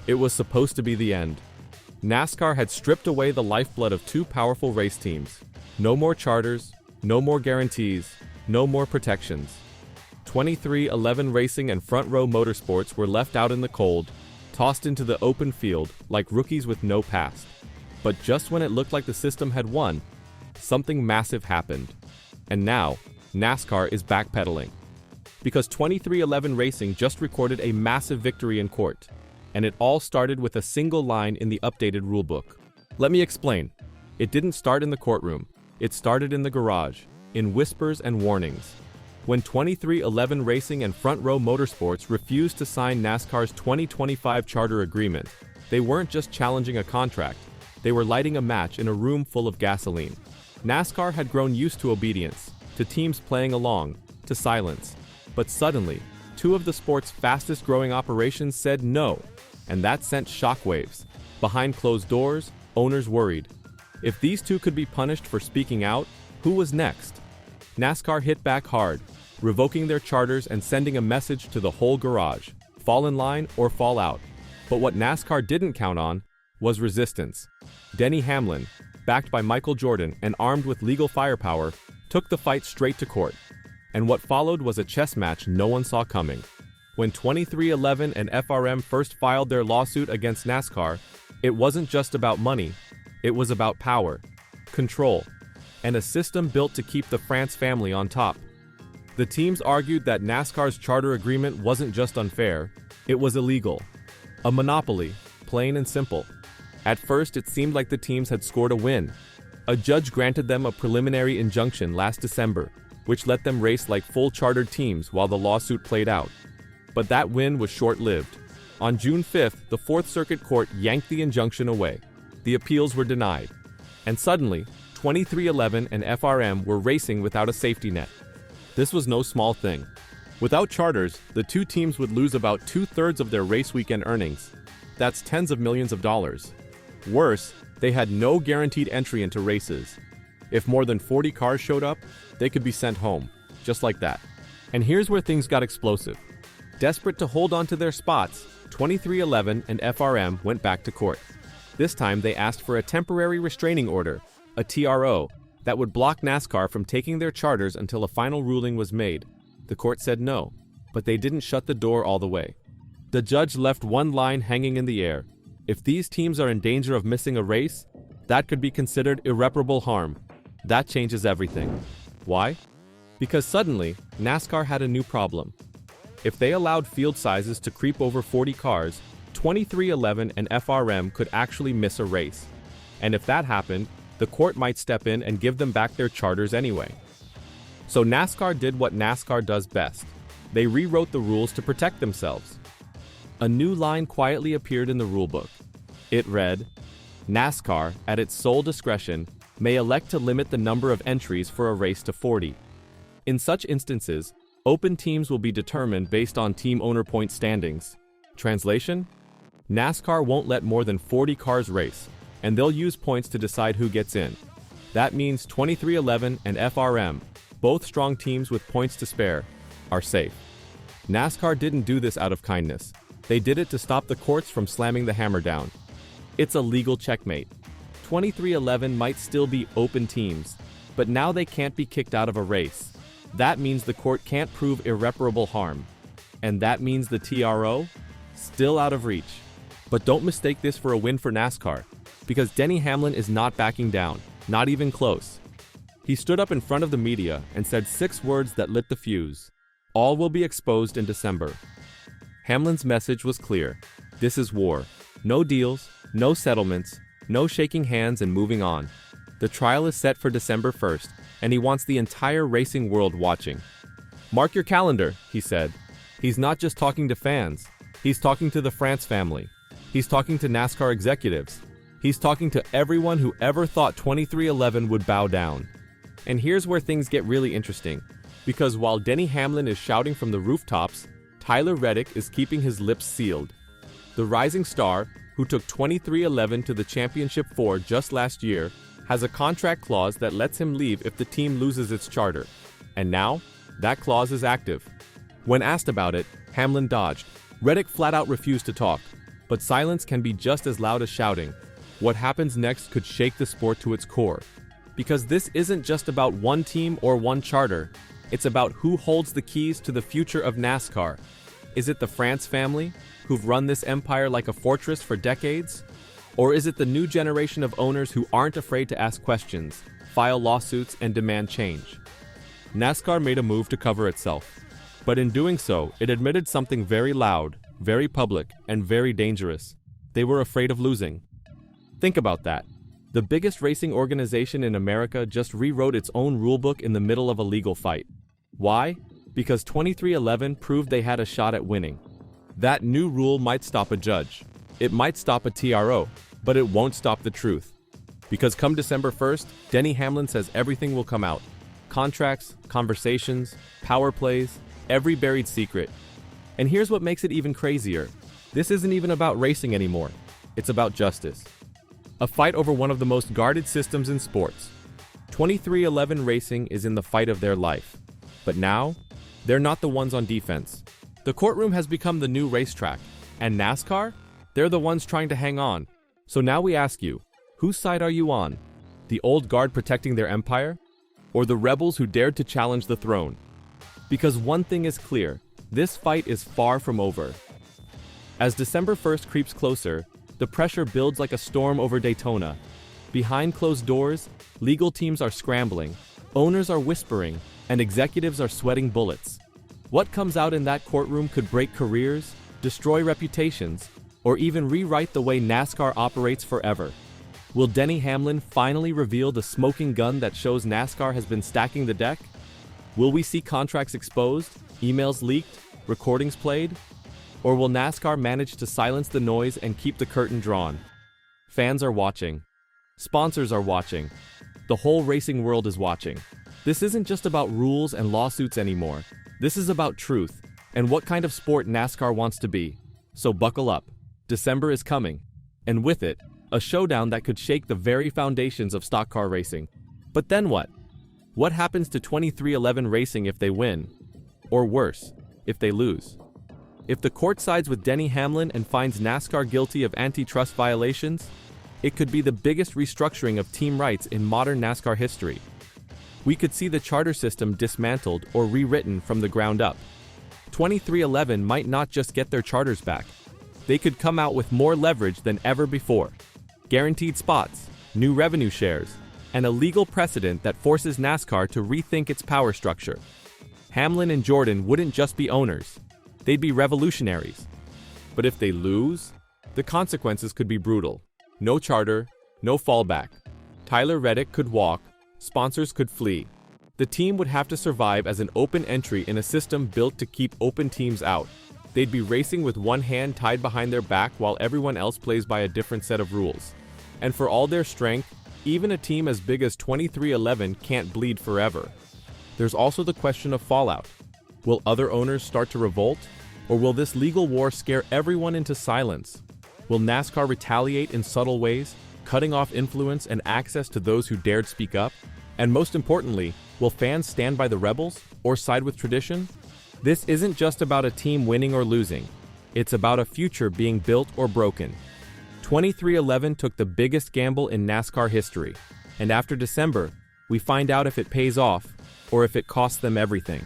It was supposed to be the end. NASCAR had stripped away the lifeblood of two powerful race teams. No more charters, no more guarantees, no more protections. 2311 Racing and Front Row Motorsports were left out in the cold, tossed into the open field like rookies with no past. But just when it looked like the system had won, something massive happened. And now, NASCAR is backpedaling. Because 2311 Racing just recorded a massive victory in court. And it all started with a single line in the updated rulebook. Let me explain. It didn't start in the courtroom. It started in the garage, in whispers and warnings. When 2311 Racing and Front Row Motorsports refused to sign NASCAR's 2025 charter agreement, they weren't just challenging a contract, they were lighting a match in a room full of gasoline. NASCAR had grown used to obedience, to teams playing along, to silence. But suddenly, two of the sport's fastest growing operations said no, and that sent shockwaves. Behind closed doors, owners worried. If these two could be punished for speaking out, who was next? NASCAR hit back hard, revoking their charters and sending a message to the whole garage: fall in line or fall out. But what NASCAR didn't count on was resistance. Denny Hamlin, backed by Michael Jordan and armed with legal firepower, took the fight straight to court. And what followed was a chess match no one saw coming. When 2311 and FRM first filed their lawsuit against NASCAR, it wasn't just about money, it was about power, control, and a system built to keep the France family on top. The teams argued that NASCAR's charter agreement wasn't just unfair, it was illegal. A monopoly, plain and simple. At first, it seemed like the teams had scored a win. A judge granted them a preliminary injunction last December, which let them race like full chartered teams while the lawsuit played out. But that win was short-lived. On June 5th, the Fourth Circuit Court yanked the injunction away. The appeals were denied. And suddenly, 2311 and FRM were racing without a safety net. This was no small thing. Without charters, the two teams would lose about 2/3 of their race weekend earnings. That's tens of millions of dollars. Worse, they had no guaranteed entry into races. If more than 40 cars showed up, they could be sent home, just like that. And here's where things got explosive. Desperate to hold on to their spots, 2311 and FRM went back to court. This time they asked for a temporary restraining order, a TRO, that would block NASCAR from taking their charters until a final ruling was made. The court said no, but they didn't shut the door all the way. The judge left one line hanging in the air. If these teams are in danger of missing a race, that could be considered irreparable harm. That changes everything. Why? Because suddenly, NASCAR had a new problem. If they allowed field sizes to creep over 40 cars, 2311 and FRM could actually miss a race. And if that happened, the court might step in and give them back their charters anyway. So NASCAR did what NASCAR does best. They rewrote the rules to protect themselves. A new line quietly appeared in the rulebook. It read, NASCAR, at its sole discretion, may elect to limit the number of entries for a race to 40. In such instances, open teams will be determined based on team owner point standings. Translation? NASCAR won't let more than 40 cars race, and they'll use points to decide who gets in. That means 2311 and FRM, both strong teams with points to spare, are safe. NASCAR didn't do this out of kindness. They did it to stop the courts from slamming the hammer down. It's a legal checkmate. 2311 might still be open teams, but now they can't be kicked out of a race. That means the court can't prove irreparable harm. And that means the TRO? Still out of reach. But don't mistake this for a win for NASCAR, because Denny Hamlin is not backing down, not even close. He stood up in front of the media and said 6 words that lit the fuse. All will be exposed in December. Hamlin's message was clear. This is war. No deals, no settlements, no shaking hands and moving on. The trial is set for December 1st, and he wants the entire racing world watching. Mark your calendar, he said. He's not just talking to fans. He's talking to the France family. He's talking to NASCAR executives. He's talking to everyone who ever thought 2311 would bow down. And here's where things get really interesting. Because while Denny Hamlin is shouting from the rooftops, Tyler Reddick is keeping his lips sealed. The rising star, who took 2311 to the championship 4 just last year, has a contract clause that lets him leave if the team loses its charter. And now, that clause is active. When asked about it, Hamlin dodged. Reddick flat out refused to talk. But silence can be just as loud as shouting. What happens next could shake the sport to its core. Because this isn't just about one team or one charter. It's about who holds the keys to the future of NASCAR. Is it the France family, who've run this empire like a fortress for decades? Or is it the new generation of owners who aren't afraid to ask questions, file lawsuits, and demand change? NASCAR made a move to cover itself. But in doing so, it admitted something very loud, very public, and very dangerous. They were afraid of losing. Think about that. The biggest racing organization in America just rewrote its own rulebook in the middle of a legal fight. Why? Because 2311 proved they had a shot at winning. That new rule might stop a judge. It might stop a TRO, but it won't stop the truth. Because come December 1st, Denny Hamlin says everything will come out. Contracts, conversations, power plays, every buried secret. And here's what makes it even crazier. This isn't even about racing anymore. It's about justice. A fight over one of the most guarded systems in sports. 2311 Racing is in the fight of their life. But now, they're not the ones on defense. The courtroom has become the new racetrack. And NASCAR? They're the ones trying to hang on. So now we ask you, whose side are you on? The old guard protecting their empire? Or the rebels who dared to challenge the throne? Because one thing is clear, this fight is far from over. As December 1st creeps closer, the pressure builds like a storm over Daytona. Behind closed doors, legal teams are scrambling, owners are whispering, and executives are sweating bullets. What comes out in that courtroom could break careers, destroy reputations, or even rewrite the way NASCAR operates forever. Will Denny Hamlin finally reveal the smoking gun that shows NASCAR has been stacking the deck? Will we see contracts exposed, emails leaked, recordings played? Or will NASCAR manage to silence the noise and keep the curtain drawn? Fans are watching. Sponsors are watching. The whole racing world is watching. This isn't just about rules and lawsuits anymore. This is about truth and what kind of sport NASCAR wants to be. So buckle up. December is coming. And with it, a showdown that could shake the very foundations of stock car racing. But then what? What happens to 2311 Racing if they win? Or worse, if they lose? If the court sides with Denny Hamlin and finds NASCAR guilty of antitrust violations, it could be the biggest restructuring of team rights in modern NASCAR history. We could see the charter system dismantled or rewritten from the ground up. 2311 might not just get their charters back. They could come out with more leverage than ever before. Guaranteed spots, new revenue shares, and a legal precedent that forces NASCAR to rethink its power structure. Hamlin and Jordan wouldn't just be owners. They'd be revolutionaries. But if they lose, the consequences could be brutal. No charter, no fallback. Tyler Reddick could walk, sponsors could flee. The team would have to survive as an open entry in a system built to keep open teams out. They'd be racing with one hand tied behind their back while everyone else plays by a different set of rules. And for all their strength, even a team as big as 2311 can't bleed forever. There's also the question of fallout. Will other owners start to revolt? Or will this legal war scare everyone into silence? Will NASCAR retaliate in subtle ways, cutting off influence and access to those who dared speak up? And most importantly, will fans stand by the rebels or side with tradition? This isn't just about a team winning or losing. It's about a future being built or broken. 2311 took the biggest gamble in NASCAR history. And after December, we find out if it pays off or if it costs them everything.